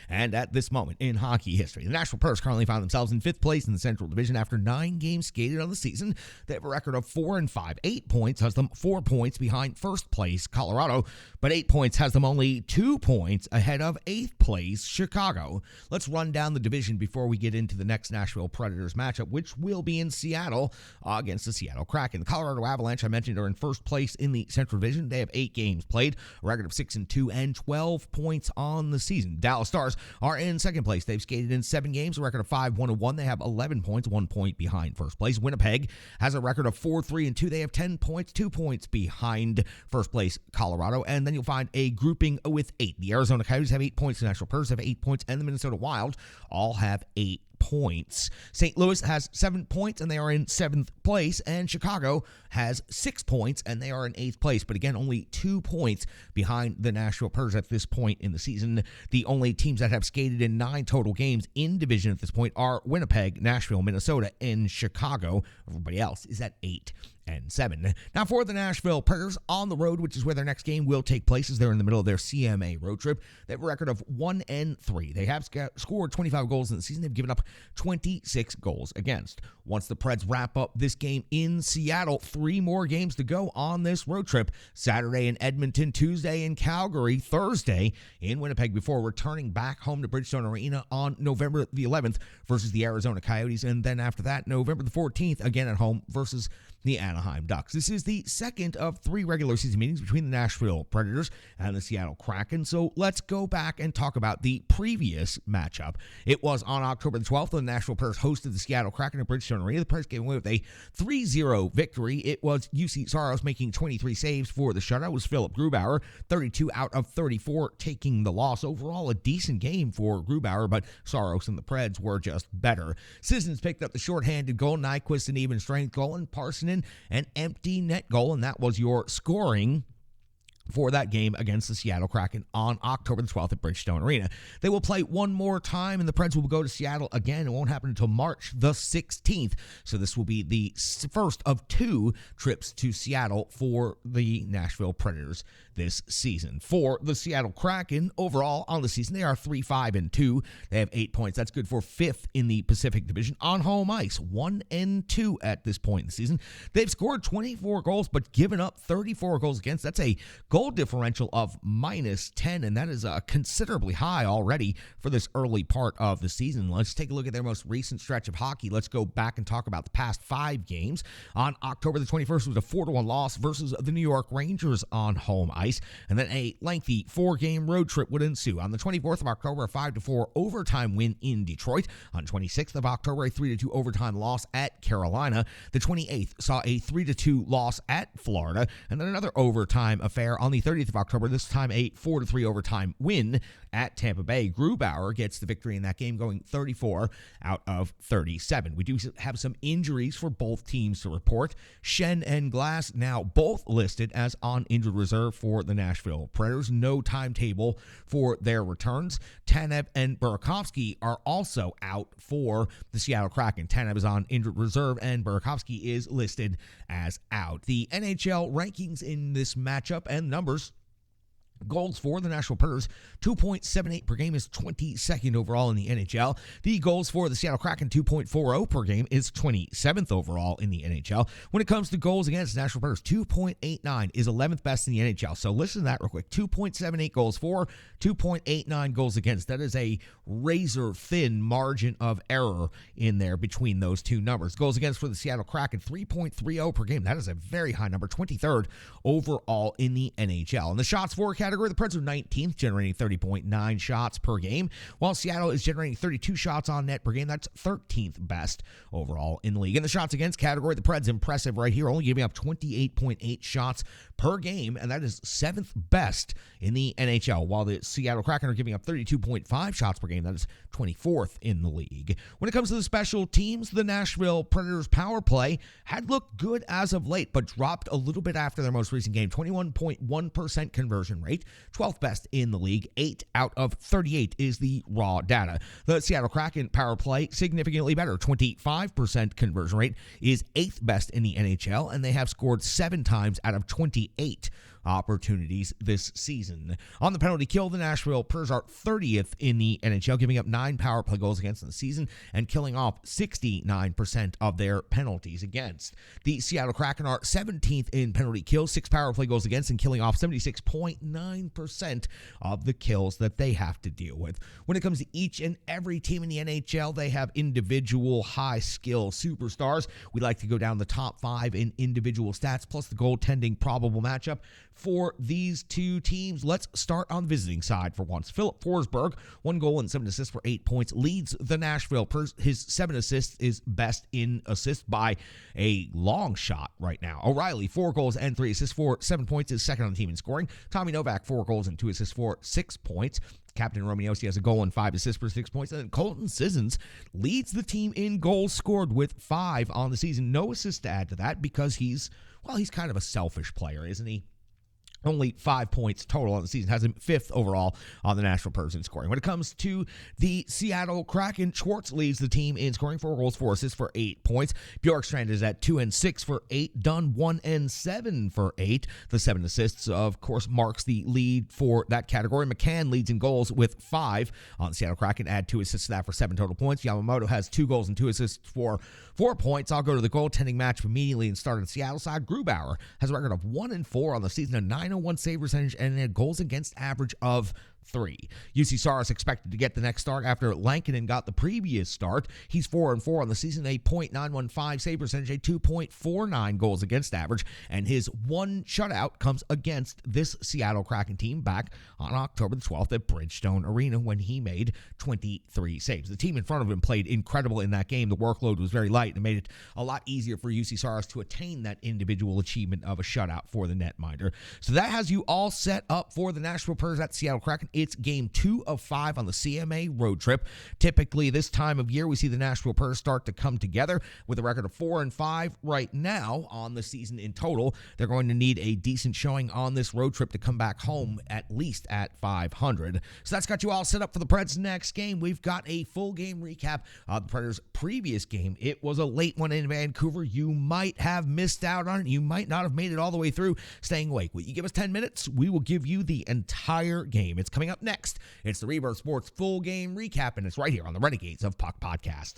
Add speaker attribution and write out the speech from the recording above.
Speaker 1: And at this moment in hockey history, the Nashville Predators currently find themselves in 5th place in the Central Division after 9 games skated on the season. They have a record of 4-5. 8 points has them 4 points behind first place Colorado, but 8 points has them only 2 points ahead of 8th place Chicago. Let's run down the division before we get into the next Nashville Predators matchup, which will be in Seattle against the Seattle Kraken. The Colorado Avalanche, I mentioned, are in first place in the Central Division. They have 8 games played, a record of 6-2, and 12 points on the season. Dallas Stars are in second place. They've skated in 7 games, a record of 5-1-1. They have 11 points, 1 point behind first place. Winnipeg has a record of 4-3-2. They have 10 points, 2 points behind first place Colorado. And then you'll find a grouping with 8. The Arizona Coyotes have 8 points. The Nashville Predators have 8 points. And the Minnesota Wild all have 8 points. St. Louis has 7 points, and they are in 7th place. And Chicago has 6 points, and they are in 8th place. But again, only 2 points behind the Nashville Predators at this point in the season. The only teams that have skated in 9 total games in division at this point are Winnipeg, Nashville, Minnesota, and Chicago. Everybody else is at 8-7. Now for the Nashville Predators on the road, which is where their next game will take place, as they're in the middle of their CMA road trip. They have a record of 1-3. They have scored 25 goals in the season. They've given up 26 goals against. Once the Preds wrap up this game in Seattle, 3 more games to go on this road trip. Saturday in Edmonton, Tuesday in Calgary, Thursday in Winnipeg, before returning back home to Bridgestone Arena on November the 11th versus the Arizona Coyotes. And then after that, November the 14th, again at home versus the Anaheim Ducks. This is the second of 3 regular season meetings between the Nashville Predators and the Seattle Kraken. So let's go back and talk about the previous matchup. It was on October the 12th when the Nashville Predators hosted the Seattle Kraken at Bridgestone Arena. The Predators came away with a 3-0 victory. It was UC Saros making 23 saves for the shutout. It was Philip Grubauer, 32 out of 34, taking the loss. Overall, a decent game for Grubauer, but Saros and the Preds were just better. Sissons picked up the shorthanded goal, Nyquist an even strength goal, and Parsonen an empty net goal, and that was your scoring for that game against the Seattle Kraken on October the 12th at Bridgestone Arena. They will play one more time, and the Preds will go to Seattle again. It won't happen until March the 16th, so this will be the first of 2 trips to Seattle for the Nashville Predators this season. For the Seattle Kraken, overall on the season, they are 3-5-2. They have 8 points. That's good for 5th in the Pacific Division. On home ice, 1-2 at this point in the season. They've scored 24 goals, but given up 34 goals against. That's a goal differential of -10, and that is considerably high already for this early part of the season. Let's take a look at their most recent stretch of hockey. Let's go back and talk about the past 5 games. On October the 21st, it was a 4-1 loss versus the New York Rangers on home ice, and then a lengthy 4-game road trip would ensue. On the 24th of October, a 5-4 overtime win in Detroit. On 26th of October, a 3-2 overtime loss at Carolina. The 28th saw a 3-2 loss at Florida, and then another overtime affair on the 30th of October, this time a 4-3 overtime win at Tampa Bay. Grubauer gets the victory in that game, going 34 out of 37. We do have some injuries for both teams to report. Schenn and Glass now both listed as on injured reserve for the Nashville Predators. No timetable for their returns. Tanev and Burakovsky are also out for the Seattle Kraken. Tanev is on injured reserve, and Burakovsky is listed as out. The NHL rankings in this matchup and numbers. Goals for the Nashville Predators, 2.78 per game, is 22nd overall in the NHL. The goals for the Seattle Kraken, 2.40 per game, is 27th overall in the NHL. When it comes to goals against the Nashville Predators, 2.89 is 11th best in the NHL. So listen to that real quick. 2.78 goals for, 2.89 goals against. That is a razor-thin margin of error in there between those two numbers. Goals against for the Seattle Kraken, 3.30 per game. That is a very high number, 23rd overall in the NHL. In the shots for category, the Preds are 19th, generating 30.9 shots per game, while Seattle is generating 32 shots on net per game. That's 13th best overall in the league. In the shots against category, the Preds impressive right here, only giving up 28.8 shots per game, and that is 7th best in the NHL, while the Seattle Kraken are giving up 32.5 shots per game. That is 24th in the league. When it comes to the special teams, the Nashville Predators power play had looked good as of late, but dropped a little bit after their most recent game. 21.1% conversion rate, 12th best in the league. 8 out of 38 is the raw data. The Seattle Kraken power play significantly better. 25% conversion rate is 8th best in the NHL, and they have scored 7 times out of 28 opportunities this season. On the penalty kill, the Nashville Pers are 30th in the NHL, giving up 9 power play goals against in the season and killing off 69% of their penalties against. The Seattle Kraken are 17th in penalty kills, 6 power play goals against, and killing off 76.9% of the kills that they have to deal with. When it comes to each and every team in the NHL, they have individual high-skill superstars. We like to go down the top 5 in individual stats, plus the goaltending probable matchup for these two teams. Let's start on the visiting side for once. Philip Forsberg, 1 goal and 7 assists for 8 points, leads the Nashville Pers. His 7 assists is best in assists by a long shot right now. O'Reilly, 4 goals and 3 assists for 7 points, is second on the team in scoring. Tommy Novak, 4 goals and 2 assists for 6 points. Captain Romeo has a goal and 5 assists for 6 points. And then Colton Sissons leads the team in goals scored with 5 on the season. No assists to add to that because he's kind of a selfish player, isn't he? Only 5 points total on the season, has him 5th overall on the Nashville Pers in scoring. When it comes to the Seattle Kraken, Schwartz leads the team in scoring, 4 goals, 4 assists for 8 points. Bjorkstrand is at 2 and 6 for 8. Dunn 1 and 7 for 8. The 7 assists, of course, marks the lead for that category. McCann leads in goals with 5 on the Seattle Kraken. Add 2 assists to that for 7 total points. Yamamoto has 2 goals and 2 assists for 4 points. I'll go to the goaltending matchup immediately and start on the Seattle side. Grubauer has a record of 1 and 4 on the season, a 901 save percentage, and a goals against average of 3. UC Saros expected to get the next start after Lankinen got the previous start. He's 4 and 4 on the season, a .915 save percentage, a 2.49 goals against average, and his 1 shutout comes against this Seattle Kraken team back on October the 12th at Bridgestone Arena when he made 23 saves. The team in front of him played incredible in that game. The workload was very light and made it a lot easier for UC Saros to attain that individual achievement of a shutout for the netminder. So that has you all set up for the Nashville Pers at Seattle Kraken. It's game 2 of 5 on the CMA road trip. Typically, this time of year, we see the Nashville Pers start to come together with a record of 4 and 5 right now on the season in total. They're going to need a decent showing on this road trip to come back home at least at 500. So that's got you all set up for the Preds' next game. We've got a full game recap of the Predators' previous game. It was a late one in Vancouver. You might have missed out on it. You might not have made it all the way through staying awake. Will you give us 10 minutes? We will give you the entire game. It's coming up next. It's the Rebirth Sports full game recap, and it's right here on the Renegades of Puck podcast.